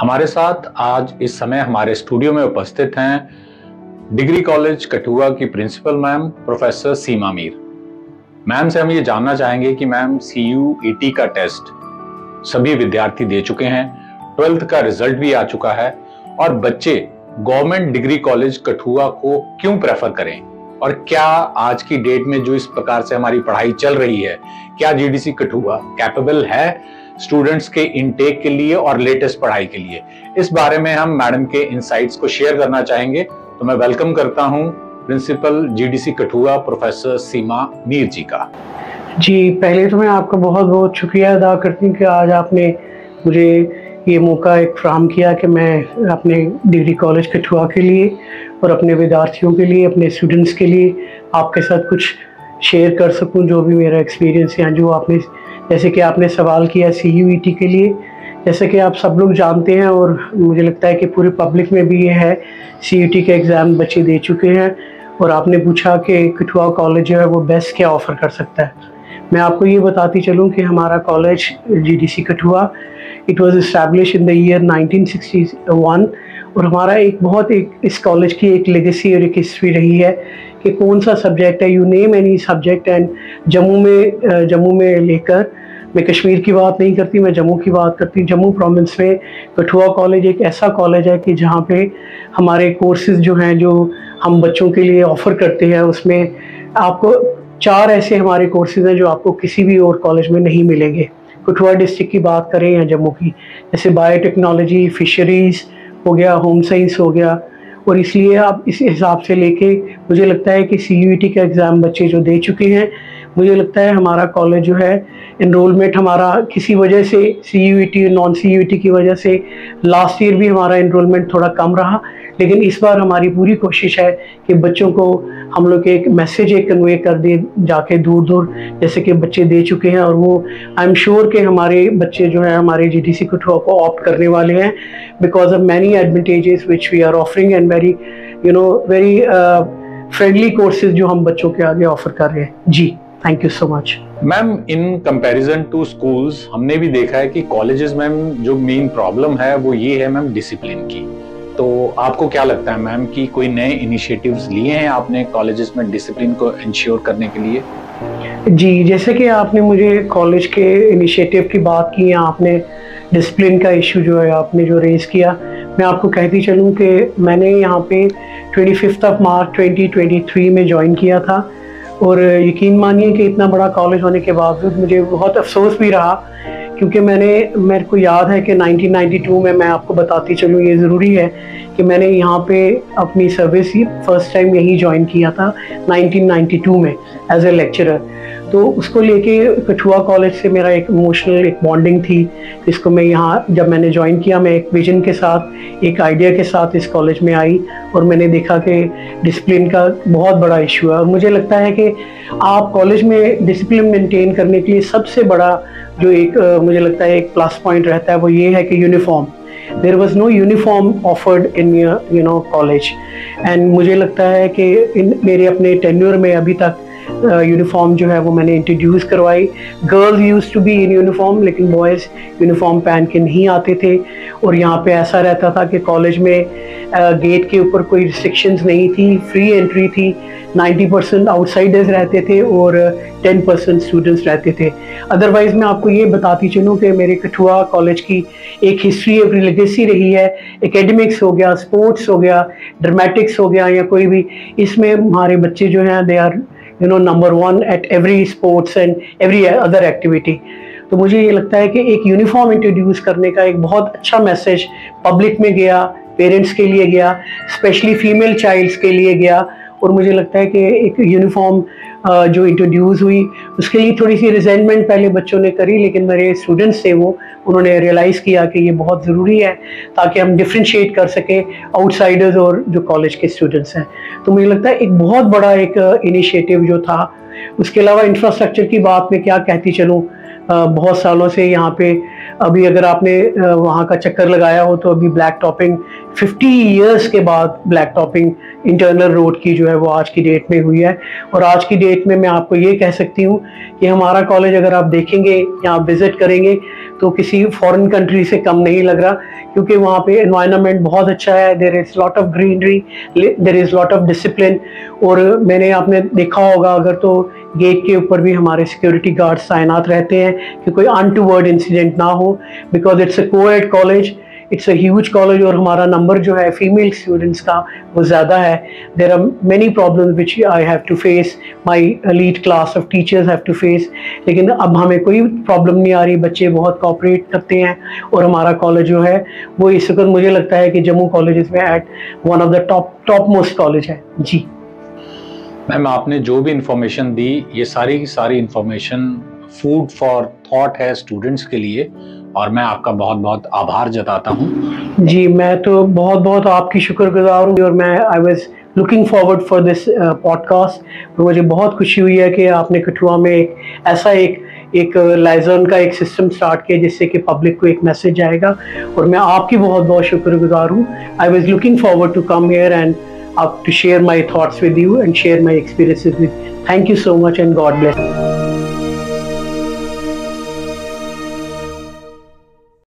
हमारे साथ आज इस समय हमारे स्टूडियो में उपस्थित हैं डिग्री कॉलेज कठुआ की प्रिंसिपल मैम प्रोफेसर सीमा मीर। मैम से हम ये जानना चाहेंगे कि मैम CUET का टेस्ट सभी विद्यार्थी दे चुके हैं, 12th का रिजल्ट भी आ चुका है और बच्चे गवर्नमेंट डिग्री कॉलेज कठुआ को क्यों प्रेफर करें, और क्या आज की डेट में जो इस प्रकार से हमारी पढ़ाई चल रही है, क्या GDC कठुआ कैपेबल है स्टूडेंट्स के इनटेक के लिए और लेटेस्ट पढ़ाई के लिए। इस बारे में हम मैडम के इनसाइट्स को शेयर करना चाहेंगे। तो मैं वेलकम करता हूं प्रिंसिपल GDC कठुआ प्रोफेसर सीमा मीर जी का। जी, पहले तो मैं आपका बहुत बहुत शुक्रिया अदा करती हूँ कि आज आपने मुझे ये मौका एक फ्राहम किया कि मैं अपने डिग्री कॉलेज कठुआ के लिए और अपने विद्यार्थियों के लिए, अपने स्टूडेंट्स के लिए आपके साथ कुछ शेयर कर सकूं, जो भी मेरा एक्सपीरियंस है। जो आपने, जैसे कि आपने सवाल किया CUET के लिए, जैसे कि आप सब लोग जानते हैं और मुझे लगता है कि पूरे पब्लिक में भी ये है, CUET के एग्ज़ाम बच्चे दे चुके हैं और आपने पूछा कि कठुआ कॉलेज जो है वो बेस्ट क्या ऑफ़र कर सकता है। मैं आपको ये बताती चलूँ कि हमारा college GDC Kathua it was establish in the year 1961 और हमारा इस कॉलेज की एक लेगेसी और एक हिस्ट्री रही है कि कौन सा सब्जेक्ट है, you name any subject. And Jammu में लेकर, मैं कश्मीर की बात नहीं करती, मैं जम्मू की बात करती हूँ। जम्मू प्रोविंस में कठुआ कॉलेज एक ऐसा कॉलेज है कि जहाँ पे हमारे कोर्सेज जो हैं, जो हम बच्चों के लिए ऑफ़र करते हैं, उसमें आपको 4 ऐसे हमारे कोर्सेज हैं जो आपको किसी भी और कॉलेज में नहीं मिलेंगे। कठुआ डिस्ट्रिक्ट की बात करें या जम्मू की, जैसे बायोटेक्नोलॉजी, फिशरीज़ हो गया, होम साइंस हो गया। और इसलिए आप इस हिसाब से लेके मुझे लगता है कि CUET का एग्ज़ाम बच्चे जो दे चुके हैं, मुझे लगता है हमारा कॉलेज जो है, इनरोलमेंट हमारा किसी वजह से CUET नॉन CUET की वजह से लास्ट ईयर भी हमारा इनरोलमेंट थोड़ा कम रहा, लेकिन इस बार हमारी पूरी कोशिश है कि बच्चों को हम लोग एक मैसेज कन्वे कर दें जाके दूर दूर, जैसे कि बच्चे दे चुके हैं। और वो आई एम श्योर कि हमारे बच्चे जो है हमारे GDC कठुआ को ऑप्ट करने वाले हैं because of many advantages which we are offering and very friendly courses जो हम बच्चों के आगे ऑफर कर रहे हैं। जी, thank you so much. Ma'am, in comparison to schools हमने भी देखा है कि कॉलेजेस में जो मेन प्रॉब्लम है वो ये है मैम डिसिप्लिन की। तो आपको क्या लगता है मैम कि कोई नए इनिशिएटिव्स लिए हैं आपने कॉलेजेस में डिसिप्लिन को इंश्योर करने के लिए? जी, जैसे कि आपने मुझे कॉलेज के इनिशिएटिव की बात की, या आपने डिसिप्लिन का इशू जो है आपने जो रेज़ किया, मैं आपको कहती चलूँ कि मैंने यहाँ पे 25 मार्च 2023 में ज्वाइन किया था। और यकीन मानिए कि इतना बड़ा कॉलेज होने के बावजूद मुझे बहुत अफसोस भी रहा, क्योंकि मेरे को याद है कि 1992 में, मैं आपको बताती चलूँ, ये ज़रूरी है कि मैंने यहाँ पे अपनी सर्विस फर्स्ट टाइम यहीं ज्वाइन किया था 1992 में एज ए लेक्चरर। तो उसको लेके कठुआ कॉलेज से मेरा एक इमोशनल एक बॉन्डिंग थी। इसको मैं यहाँ जब मैंने ज्वाइन किया, मैं एक विजन के साथ, एक आइडिया के साथ इस कॉलेज में आई और मैंने देखा कि डिसिप्लिन का बहुत बड़ा इशू है। और मुझे लगता है कि आप कॉलेज में डिसिप्लिन मेंटेन करने के लिए सबसे बड़ा जो एक मुझे लगता है एक प्लस पॉइंट रहता है, वो ये है कि uniform. There was no uniform offered in college. And मुझे लगता है कि मेरे अपने टेन्योर में अभी तक यूनिफॉर्म जो है वो मैंने इंट्रोड्यूस करवाई। Girls used to be in uniform, लेकिन बॉयज़ यूनिफॉर्म पहन के नहीं आते थे। और यहाँ पे ऐसा रहता था कि कॉलेज में गेट के ऊपर कोई रिस्ट्रिक्शंस नहीं थी, फ्री एंट्री थी। 90% आउटसाइडर्स रहते थे और 10% स्टूडेंट्स रहते थे। अदरवाइज़ मैं आपको ये बताती चलूँ कि मेरे कठुआ कॉलेज की एक हिस्ट्री, एक लेगेसी रही है। एकेडमिक्स हो गया, स्पोर्ट्स हो गया, ड्रामेटिक्स हो गया, या कोई भी, इसमें हमारे बच्चे जो हैं they are number 1 at every sports and every other activity. तो मुझे ये लगता है कि एक यूनिफॉर्म इंट्रोड्यूस करने का एक बहुत अच्छा मैसेज पब्लिक में गया, पेरेंट्स के लिए गया, स्पेशली फीमेल चाइल्ड्स के लिए गया। और मुझे लगता है कि एक यूनिफॉर्म जो इंट्रोड्यूस हुई, उसके लिए थोड़ी सी रिजेंटमेंट पहले बच्चों ने करी, लेकिन मेरे स्टूडेंट्स थे उन्होंने रियलाइज़ किया कि ये बहुत ज़रूरी है ताकि हम डिफ्रेंशिएट कर सकें आउटसाइडर्स और जो कॉलेज के स्टूडेंट्स हैं। तो मुझे लगता है एक बहुत बड़ा एक इनिशिएटिव जो था। उसके अलावा इंफ्रास्ट्रक्चर की बात में क्या कहती चलूँ, बहुत सालों से यहाँ पे, अभी अगर आपने वहाँ का चक्कर लगाया हो तो अभी ब्लैक टॉपिंग 50 इयर्स के बाद ब्लैक टॉपिंग इंटरनल रोड की जो है वो आज की डेट में हुई है। और आज की डेट में मैं आपको ये कह सकती हूँ कि हमारा कॉलेज अगर आप देखेंगे या आप विज़िट करेंगे तो किसी फॉरेन कंट्री से कम नहीं लग रहा, क्योंकि वहाँ पे एनवायरनमेंट बहुत अच्छा है, there is lot of greenery, there is lot of discipline. और मैंने आपने देखा होगा अगर तो गेट के ऊपर भी हमारे सिक्योरिटी गार्ड्स तैनात रहते हैं कि कोई अनटूवर्ड इंसिडेंट ना हो, because it's a coed college, it's a huge college, और हमारा नंबर जो है फीमेल स्टूडेंट्स का वो ज़्यादा है। There are many problems which I have to face, my elite class of teachers have to face, लेकिन अब हमें कोई प्रॉब्लम नहीं आ रही, बच्चे बहुत कोऑपरेट करते हैं और हमारा कॉलेज जो है वो इस वक्त मुझे लगता है कि जम्मू कॉलेजेस में at one of the top most college है। जी मैम, आपने जो भी इंफॉर्मेशन दी, ये सारी की सारी इंफॉर्मेशन फूड फॉर थॉट है स्टूडेंट्स के लिए, और मैं आपका बहुत बहुत आभार जताता हूँ। जी, मैं तो बहुत बहुत आपकी शुक्रगुजार हूँ, और मैं आई was looking forward for this podcast. मुझे बहुत खुशी हुई है कि आपने कठुआ में एक लाइजन का एक सिस्टम स्टार्ट किया जिससे कि पब्लिक को एक मैसेज जाएगा, और मैं आपकी बहुत बहुत शुक्रगुजार हूँ। I was looking forward to come here and to share my thoughts with you and share my experiences with you. Thank you so much and God bless.